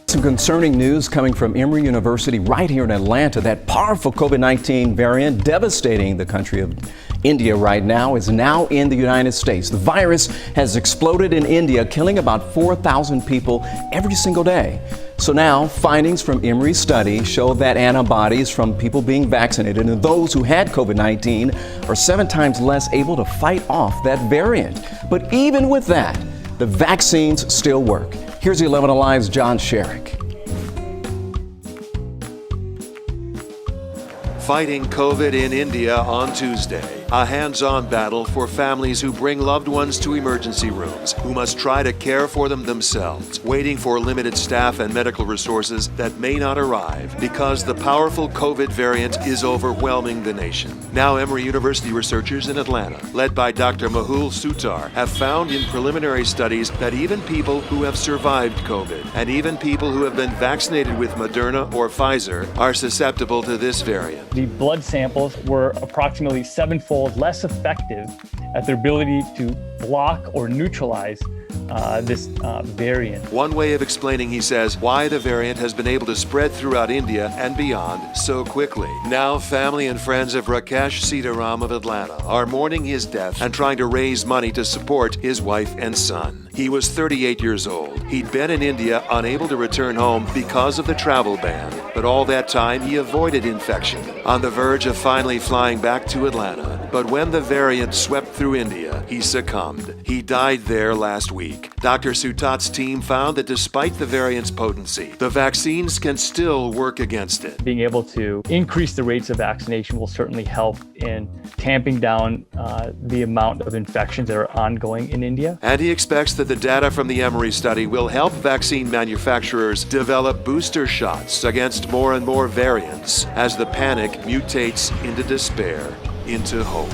Some concerning news coming from Emory University right here in Atlanta. That powerful COVID-19 variant devastating the country of India right now is now in the United States. The virus has exploded in India, killing about 4,000 people every single day. So now, findings from Emory's study show that antibodies from people being vaccinated and those who had COVID-19 are 7 times less able to fight off that variant. But even with that, the vaccines still work. Here's 11 Alive's John Sherrick. Fighting COVID in India on Tuesday. A hands-on battle for families who bring loved ones to emergency rooms, who must try to care for them themselves, waiting for limited staff and medical resources that may not arrive because the powerful COVID variant is overwhelming the nation. Now Emory University researchers in Atlanta, led by Dr. Mehul Sutar, have found in preliminary studies that even people who have survived COVID and even people who have been vaccinated with Moderna or Pfizer are susceptible to this variant. The blood samples were approximately 7-fold less effective at their ability to block or neutralize this variant. One way of explaining, he says, why the variant has been able to spread throughout India and beyond so quickly. Now, family and friends of Rakesh Sitaram of Atlanta are mourning his death and trying to raise money to support his wife and son. He was 38 years old. He'd been in India, unable to return home because of the travel ban. But all that time, he avoided infection, on the verge of finally flying back to Atlanta. But when the variant swept through India, he succumbed. He died there last week. Dr. Sutat's team found that despite the variant's potency, the vaccines can still work against it. Being able to increase the rates of vaccination will certainly help in tamping down the amount of infections that are ongoing in India. And he expects that the data from the Emory study will help vaccine manufacturers develop booster shots against more and more variants as the panic mutates into despair, into hope.